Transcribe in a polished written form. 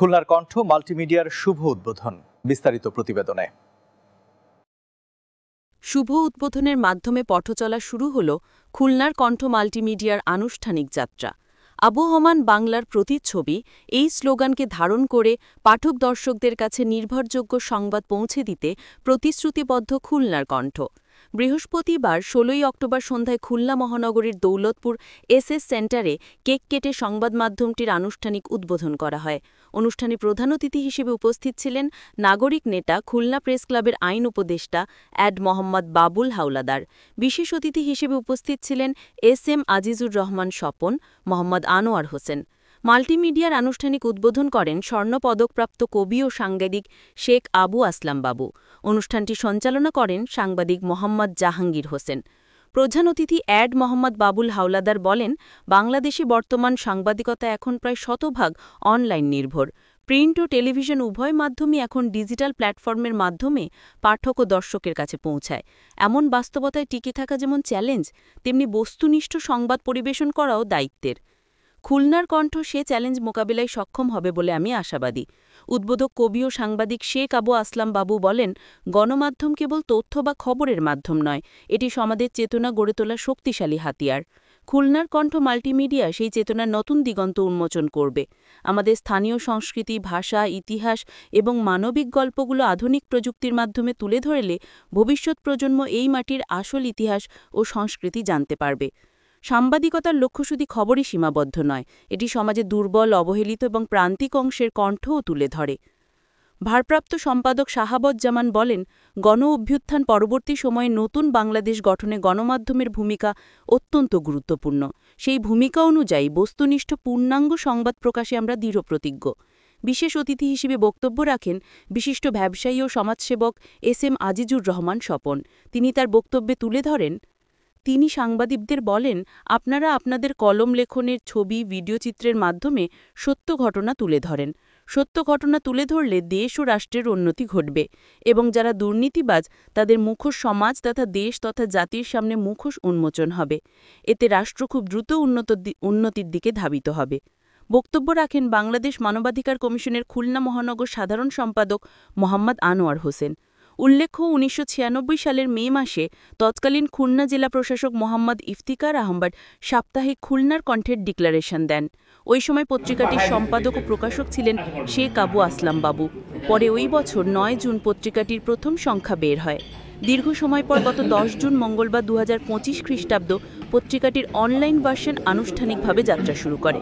খুলনার কণ্ঠ মাল্টিমিডিয়ার শুভ উদ্বোধন, বিস্তারিত প্রতিবেদনে। শুভ উদ্বোধনের মাধ্যমে পথচলা শুরু হল খুলনার কণ্ঠ মাল্টিমিডিয়ার আনুষ্ঠানিক যাত্রা। আবহমান বাংলার প্রতিচ্ছবি এই স্লোগানকে ধারণ করে পাঠক দর্শকদের কাছে নির্ভরযোগ্য সংবাদ পৌঁছে দিতে প্রতিশ্রুতিবদ্ধ খুলনার কণ্ঠ। বৃহস্পতিবার ১৬ অক্টোবর সন্ধ্যায় খুলনা মহানগরীর দৌলতপুর এসএস সেন্টারে কেক কেটে সংবাদ মাধ্যমটির আনুষ্ঠানিক উদ্বোধন করা হয়। অনুষ্ঠানে প্রধান অতিথি হিসেবে উপস্থিত ছিলেন নাগরিক নেতা, খুলনা প্রেস ক্লাবের আইন উপদেষ্টা অ্যাড মোহাম্মদ বাবুল হাওলাদার। বিশেষ অতিথি হিসেবে উপস্থিত ছিলেন এস.এম. আজিজুর রহমান স্বপন, মোহাম্মদ আনোয়ার হোসেন। মাল্টিমিডিয়ার আনুষ্ঠানিক উদ্বোধন করেন স্বর্ণপদকপ্রাপ্ত কবি ও সাংবাদিক শেখ আবু আসলাম বাবু। অনুষ্ঠানটি সঞ্চালনা করেন সাংবাদিক মোহাম্মদ জাহাঙ্গীর হোসেন। প্রধান অতিথি অ্যাড মোহাম্মদ বাবুল হাওলাদার বলেন, বাংলাদেশে বর্তমান সাংবাদিকতা এখন প্রায় শতভাগ অনলাইন নির্ভর। প্রিন্ট ও টেলিভিশন উভয় মাধ্যমই এখন ডিজিটাল প্ল্যাটফর্মের মাধ্যমে পাঠক ও দর্শকের কাছে পৌঁছায়। এমন বাস্তবতায় টিকে থাকা যেমন চ্যালেঞ্জ, তেমনি বস্তুনিষ্ঠ সংবাদ পরিবেশন করাও দায়িত্বের। খুলনার কণ্ঠ সে চ্যালেঞ্জ মোকাবিলায় সক্ষম হবে বলে আমি আশাবাদী। উদ্বোধক কবি ও সাংবাদিক শেখ আবু আসলাম বাবু বলেন, গণমাধ্যম কেবল তথ্য বা খবরের মাধ্যম নয়, এটি সমাজের চেতনা গড়ে তোলার শক্তিশালী হাতিয়ার। খুলনার কণ্ঠ মাল্টিমিডিয়া সেই চেতনার নতুন দিগন্ত উন্মোচন করবে। আমাদের স্থানীয় সংস্কৃতি, ভাষা, ইতিহাস এবং মানবিক গল্পগুলো আধুনিক প্রযুক্তির মাধ্যমে তুলে ধরলে ভবিষ্যৎ প্রজন্ম এই মাটির আসল ইতিহাস ও সংস্কৃতি জানতে পারবে। সাংবাদিকতার লক্ষ্য শুধু খবরই সীমাবদ্ধ নয়, এটি সমাজে দুর্বল, অবহেলিত এবং প্রান্তিক অংশের কণ্ঠও তুলে ধরে। ভারপ্রাপ্ত সম্পাদক শাহাবজ্জামান বলেন, গণ অভ্যুত্থান পরবর্তী সময়ে নতুন বাংলাদেশ গঠনে গণমাধ্যমের ভূমিকা অত্যন্ত গুরুত্বপূর্ণ। সেই ভূমিকা অনুযায়ী বস্তুনিষ্ঠ পূর্ণাঙ্গ সংবাদ প্রকাশে আমরা দৃঢ়প্রতিজ্ঞ। বিশেষ অতিথি হিসেবে বক্তব্য রাখেন বিশিষ্ট ব্যবসায়ী ও সমাজসেবক এস.এম. আজিজুর রহমান স্বপন। তিনি তার বক্তব্যে তুলে ধরেন, তিনি সাংবাদিকদের বলেন, আপনারা আপনাদের কলম লেখনের, ছবি, ভিডিও চিত্রের মাধ্যমে সত্য ঘটনা তুলে ধরেন। সত্য ঘটনা তুলে ধরলে দেশ ও রাষ্ট্রের উন্নতি ঘটবে এবং যারা দুর্নীতিবাজ তাদের মুখোশ সমাজ তথা দেশ তথা জাতির সামনে মুখোশ উন্মোচন হবে। এতে রাষ্ট্র খুব দ্রুত উন্নতির দিকে ধাবিত হবে। বক্তব্য রাখেন বাংলাদেশ মানবাধিকার কমিশনের খুলনা মহানগর সাধারণ সম্পাদক মোহাম্মদ আনোয়ার হোসেন। উল্লেখ্য, ১৯৯৬ সালের মে মাসে তৎকালীন খুলনা জেলা প্রশাসক মোহাম্মদ ইফতিকার আহমদ সাপ্তাহিক খুলনার কণ্ঠের ডিক্লারেশন দেন। ওই সময় পত্রিকাটির সম্পাদক ও প্রকাশক ছিলেন শেখ আবু আসলাম বাবু। পরে ওই বছর ৯ জুন পত্রিকাটির প্রথম সংখ্যা বের হয়। দীর্ঘ সময় পর গত ১০ জুন মঙ্গলবার ২০২৫ খ্রিস্টাব্দ পত্রিকাটির অনলাইন ভার্সন আনুষ্ঠানিকভাবে যাত্রা শুরু করে।